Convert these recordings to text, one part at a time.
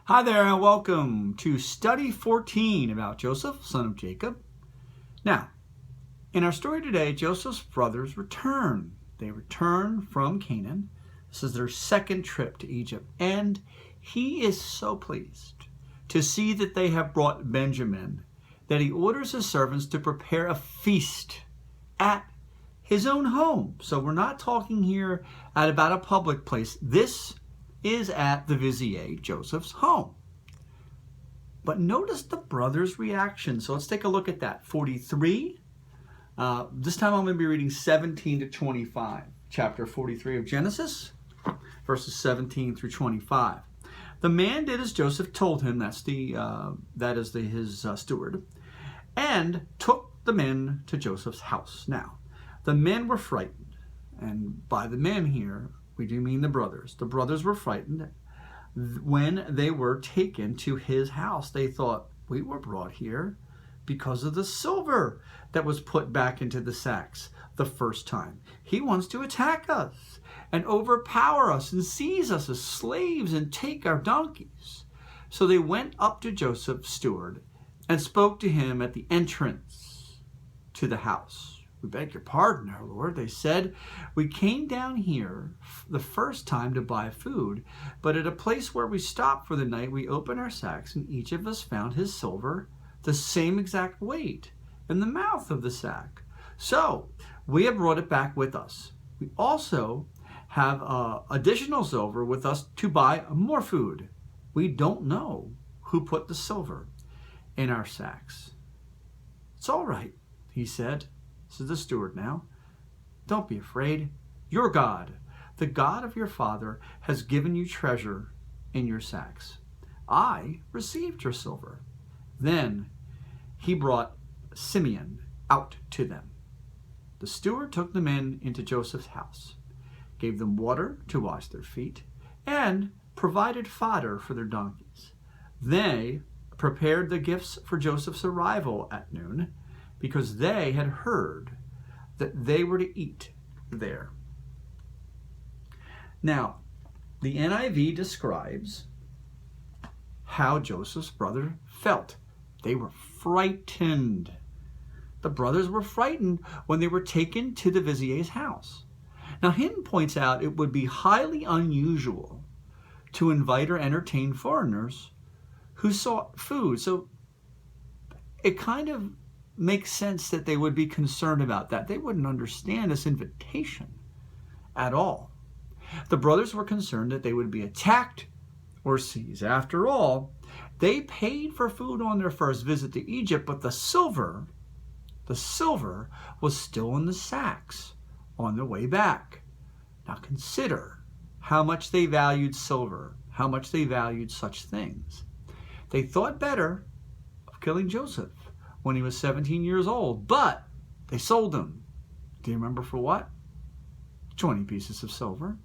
Hi there and welcome to study 14 about Joseph, son of Jacob. Now, in our story today, Joseph's brothers return. They return from Canaan. This is their second trip to Egypt, and he is so pleased to see that they have brought Benjamin that he orders his servants to prepare a feast at his own home. So we're not talking here at about a public place. This is at the vizier, Joseph's home. But notice the brothers' reaction. So let's take a look at that. 43. This time I'm going to be reading 17 to 25. Chapter 43 of Genesis, verses 17 through 25. The man did as Joseph told him. That is his steward, and took the men to Joseph's house. Now, the men were frightened, and by the men here, we do mean the brothers. The brothers were frightened when they were taken to his house. They thought, we were brought here because of the silver that was put back into the sacks the first time. He wants to attack us and overpower us and seize us as slaves and take our donkeys. So they went up to Joseph's steward and spoke to him at the entrance to the house. We beg your pardon, our Lord, they said. We came down here the first time to buy food, but at a place where we stopped for the night, we opened our sacks, and each of us found his silver, the same exact weight, in the mouth of the sack. So we have brought it back with us. We also have additional silver with us to buy more food. We don't know who put the silver in our sacks. It's all right, he said. This is the steward now. Don't be afraid. Your God, the God of your father, has given you treasure in your sacks. I received your silver. Then he brought Simeon out to them. The steward took the men into Joseph's house, gave them water to wash their feet, and provided fodder for their donkeys. They prepared the gifts for Joseph's arrival at noon, because they had heard that they were to eat there. Now, the NIV describes how Joseph's brother felt. They were frightened. The brothers were frightened when they were taken to the vizier's house. Now, Hinton points out it would be highly unusual to invite or entertain foreigners who sought food. So it kind of makes sense that they would be concerned about that. They wouldn't understand this invitation at all. The brothers were concerned that they would be attacked or seized. After all, they paid for food on their first visit to Egypt, but the silver was still in the sacks on their way back. Now consider how much they valued silver, how much they valued such things. They thought better of killing Joseph when he was 17 years old, but they sold him. Do you remember for what? 20 pieces of silver.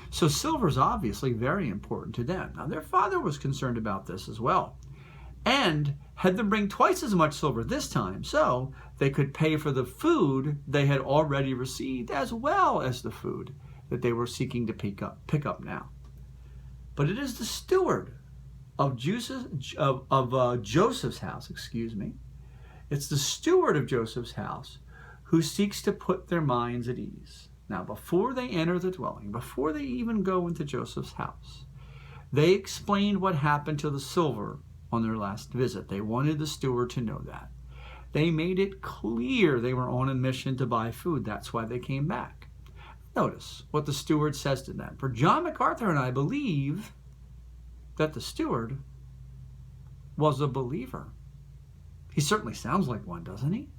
So silver is obviously very important to them. Now their father was concerned about this as well, and had them bring twice as much silver this time so they could pay for the food they had already received as well as the food that they were seeking to pick up now. But it is the steward of Joseph's house, It's the steward of Joseph's house who seeks to put their minds at ease. Now, before they enter the dwelling, before they even go into Joseph's house, they explained what happened to the silver on their last visit. They wanted the steward to know that. They made it clear they were on a mission to buy food. That's why they came back. Notice what the steward says to them. For John MacArthur and I believe that the steward was a believer. He certainly sounds like one, doesn't he?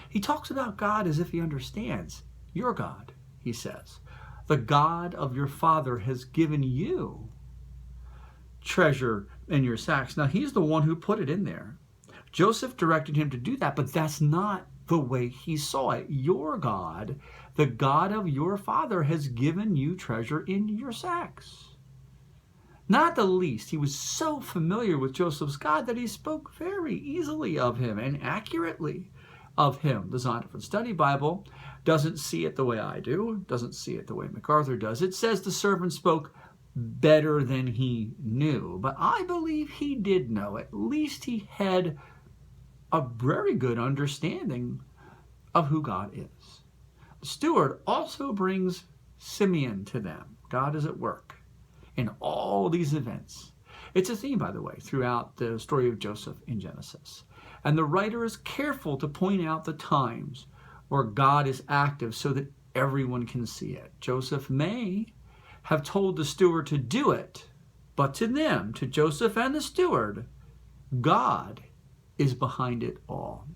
He talks about God as if he understands. Your God, he says. The God of your father has given you treasure in your sacks. Now, he's the one who put it in there. Joseph directed him to do that, but that's not the way he saw it. Your God, the God of your father, has given you treasure in your sacks. Not the least, he was so familiar with Joseph's God that he spoke very easily of him and accurately of him. The Zondervan Study Bible doesn't see it the way I do, doesn't see it the way MacArthur does. It says the servant spoke better than he knew. But I believe he did know. At least he had a very good understanding of who God is. The steward also brings Simeon to them. God is at work in all these events. It's a theme, by the way, throughout the story of Joseph in Genesis. And the writer is careful to point out the times where God is active so that everyone can see it. Joseph may have told the steward to do it, but to them, to Joseph and the steward, God is behind it all.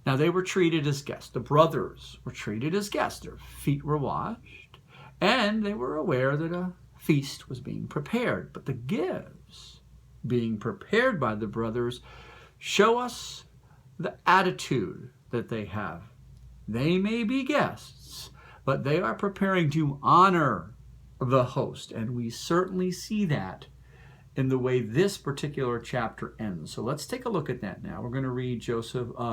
Now, they were treated as guests. The brothers were treated as guests. Their feet were washed, and they were aware that a feast was being prepared. But the gifts being prepared by the brothers show us the attitude that they have. They may be guests, but they are preparing to honor the host, and we certainly see that in the way this particular chapter ends. So let's take a look at that now. We're going to read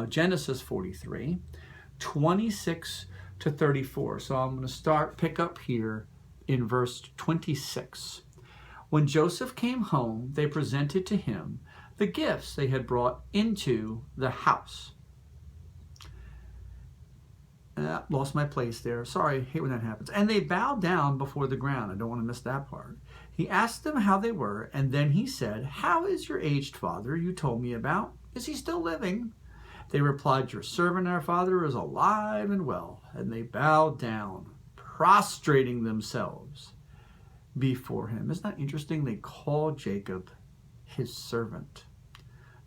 Genesis 43, 26 to 34. So I'm going to pick up here in verse 26. When Joseph came home, they presented to him the gifts they had brought into the house. Lost my place there. Sorry, I hate when that happens. And they bowed down before the ground. I don't want to miss that part. He asked them how they were, and then he said, "How is your aged father you told me about? Is he still living?" They replied, "Your servant, our father, is alive and well." And they bowed down, prostrating themselves before him. Isn't that interesting? They call Jacob his servant.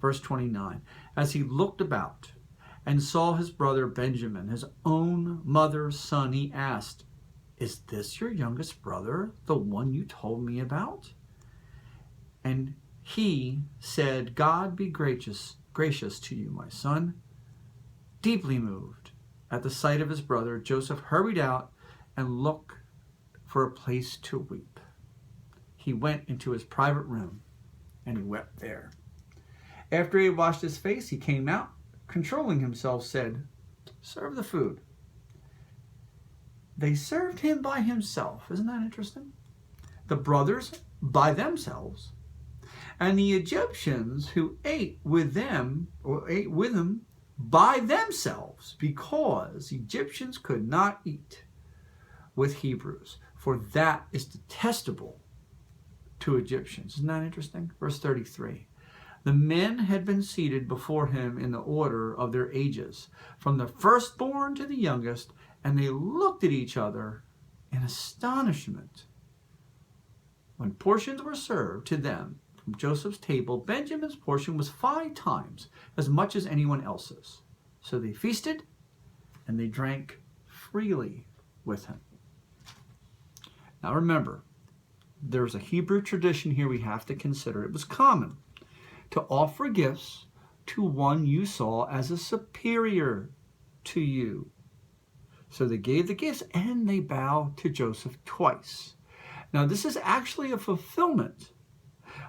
Verse 29, as he looked about and saw his brother Benjamin, his own mother's son, he asked, "Is this your youngest brother, the one you told me about?" And he said, "God be gracious to you, my son." Deeply moved at the sight of his brother, Joseph hurried out and looked for a place to weep. He went into his private room and he wept there. After he had washed his face, he came out, controlling himself, said, "Serve the food." They served him by himself. Isn't that interesting? The brothers by themselves, and the Egyptians who ate with them by themselves, because Egyptians could not eat with Hebrews, for that is detestable to Egyptians. Isn't that interesting? Verse 33. The men had been seated before him in the order of their ages, from the firstborn to the youngest, and they looked at each other in astonishment. When portions were served to them from Joseph's table, Benjamin's portion was 5 times as much as anyone else's. So they feasted and they drank freely with him. Now remember, there's a Hebrew tradition here we have to consider. It was common to offer gifts to one you saw as a superior to you. So they gave the gifts and they bowed to Joseph twice. Now this is actually a fulfillment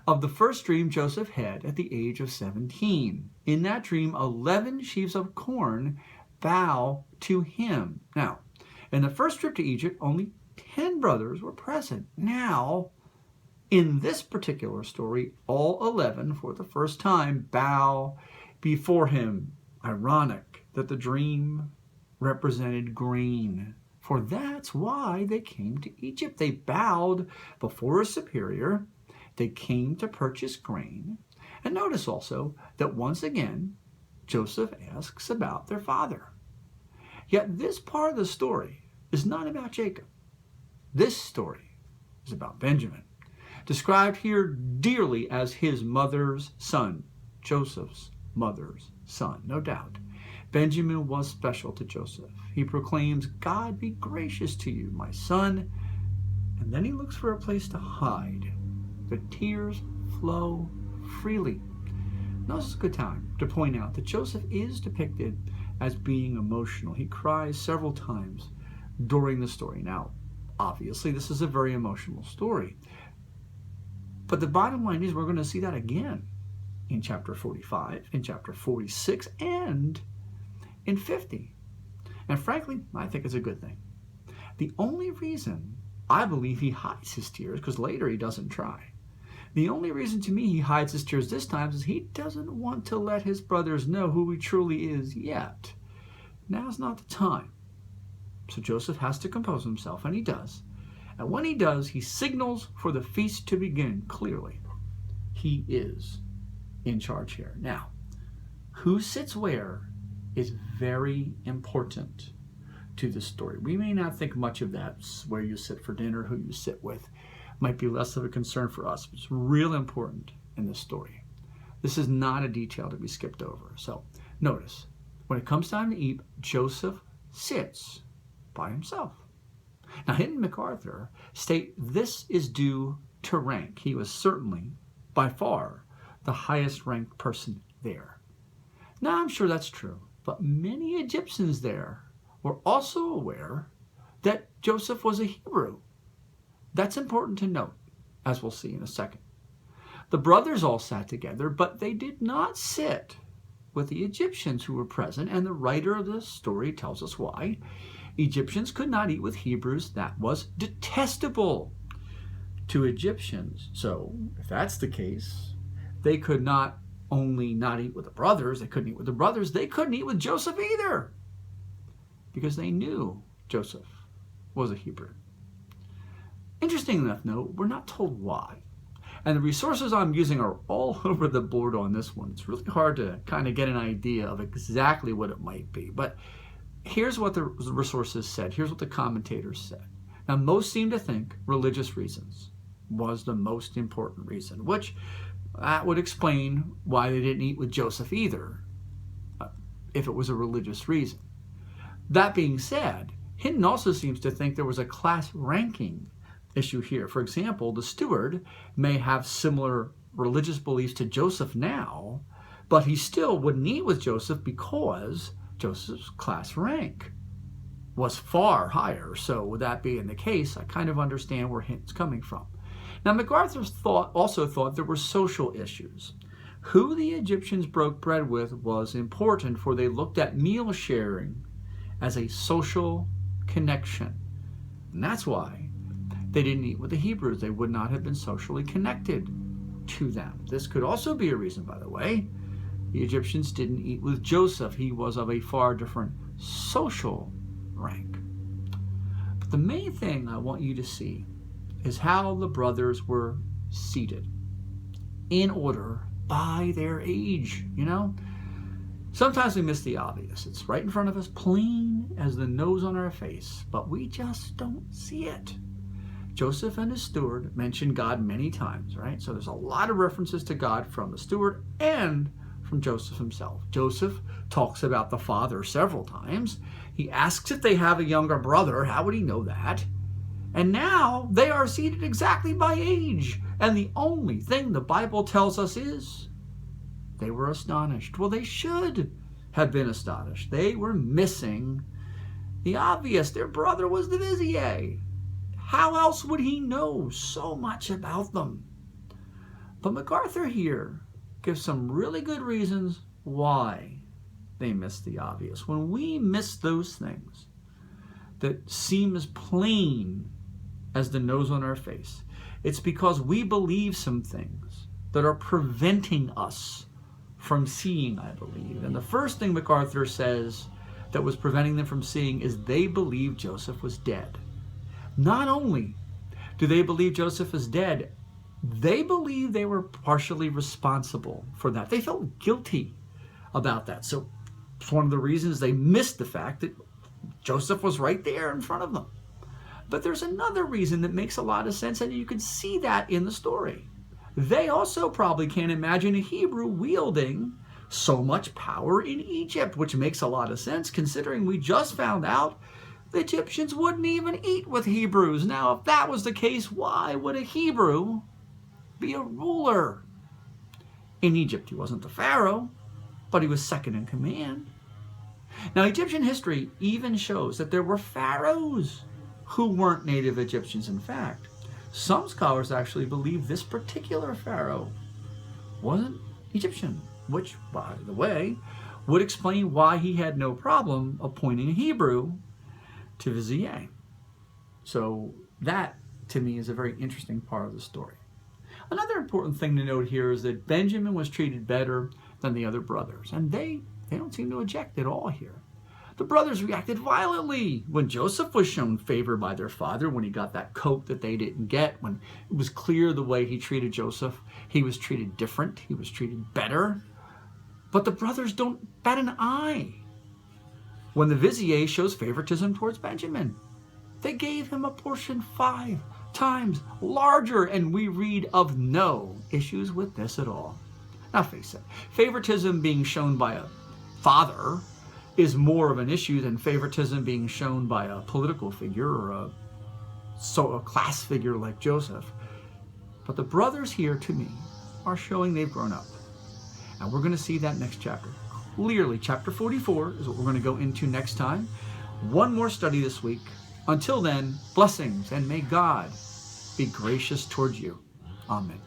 of the first dream Joseph had at the age of 17. In that dream, 11 sheaves of corn bow to him. Now, in the first trip to Egypt, only 10 brothers were present. Now, in this particular story, all 11 for the first time bow before him. Ironic that the dream represented grain, for that's why they came to Egypt. They bowed before a superior. They came to purchase grain. And notice also that once again, Joseph asks about their father. Yet this part of the story is not about Jacob. This story is about Benjamin, described here dearly as his mother's son, Joseph's mother's son, no doubt. Benjamin was special to Joseph. He proclaims, "God be gracious to you, my son." And then he looks for a place to hide. The tears flow freely. Now this is a good time to point out that Joseph is depicted as being emotional. He cries several times during the story. Now, obviously, this is a very emotional story. But the bottom line is we're going to see that again in chapter 45, in chapter 46, and in 50. And frankly, I think it's a good thing. The only reason I believe he hides his tears because later he doesn't try. The only reason to me he hides his tears this time is he doesn't want to let his brothers know who he truly is yet. Now's not the time. So Joseph has to compose himself, and he does. And when he does, he signals for the feast to begin clearly. He is in charge here. Now, who sits where is very important to the story. We may not think much of that, where you sit for dinner, who you sit with. Might be less of a concern for us, but it's real important in this story. This is not a detail to be skipped over. So notice, when it comes time to eat, Joseph sits by himself. Now, Hinton and MacArthur state this is due to rank. He was certainly, by far, the highest ranked person there. Now, I'm sure that's true, but many Egyptians there were also aware that Joseph was a Hebrew. That's important to note, as we'll see in a second. The brothers all sat together, but they did not sit with the Egyptians who were present, and the writer of the story tells us why. Egyptians could not eat with Hebrews. That was detestable to Egyptians. So, if that's the case, they could not only not eat with the brothers, they couldn't eat with the brothers, they couldn't eat with Joseph either, because they knew Joseph was a Hebrew. Interesting enough, though, we're not told why. And the resources I'm using are all over the board on this one. It's really hard to kind of get an idea of exactly what it might be. But here's what the resources said. Here's what the commentators said. Now, most seem to think religious reasons was the most important reason, which that would explain why they didn't eat with Joseph either, if it was a religious reason. That being said, Hinton also seems to think there was a class ranking issue here. For example, the steward may have similar religious beliefs to Joseph now, but he still wouldn't eat with Joseph because Joseph's class rank was far higher. So with that being the case, I kind of understand where Hinton's coming from. Now, MacArthur also thought there were social issues. Who the Egyptians broke bread with was important, for they looked at meal sharing as a social connection. And that's why they didn't eat with the Hebrews. They would not have been socially connected to them. This could also be a reason, by the way, the Egyptians didn't eat with Joseph. He was of a far different social rank. But the main thing I want you to see is how the brothers were seated in order by their age. You know, sometimes we miss the obvious. It's right in front of us, plain as the nose on our face, but we just don't see it. Joseph and his steward mention God many times, right? So there's a lot of references to God from the steward and from Joseph himself. Joseph talks about the father several times. He asks if they have a younger brother. How would he know that? And now they are seated exactly by age. And the only thing the Bible tells us is they were astonished. Well, they should have been astonished. They were missing the obvious. Their brother was the vizier. How else would he know so much about them? But MacArthur here gives some really good reasons why they missed the obvious. When we miss those things that seem as plain as the nose on our face, it's because we believe some things that are preventing us from seeing, I believe. And the first thing MacArthur says that was preventing them from seeing is they believed Joseph was dead. Not only do they believe Joseph is dead, they believe they were partially responsible for that. They felt guilty about that. So it's one of the reasons they missed the fact that Joseph was right there in front of them. But there's another reason that makes a lot of sense, and you can see that in the story. They also probably can't imagine a Hebrew wielding so much power in Egypt, which makes a lot of sense considering we just found out the Egyptians wouldn't even eat with Hebrews. Now, if that was the case, why would a Hebrew be a ruler in Egypt? He wasn't the Pharaoh, but he was second in command. Now, Egyptian history even shows that there were pharaohs who weren't native Egyptians. In fact, some scholars actually believe this particular pharaoh wasn't Egyptian, which, by the way, would explain why he had no problem appointing a Hebrew to vizier. So that to me, is a very interesting part of the story. Another important thing to note here is that Benjamin was treated better than the other brothers, and they don't seem to object at all here. The brothers reacted violently when Joseph was shown favor by their father, when he got that coat that they didn't get, when it was clear the way he treated Joseph, he was treated different, he was treated better. But the brothers don't bat an eye when the vizier shows favoritism towards Benjamin. They gave him a portion 5 times larger, and we read of no issues with this at all. Now face it, favoritism being shown by a father is more of an issue than favoritism being shown by a political figure or a class figure like Joseph. But the brothers here, to me, are showing they've grown up. And we're going to see that next chapter. Clearly, chapter 44 is what we're going to go into next time. One more study this week. Until then, blessings, and may God be gracious towards you. Amen.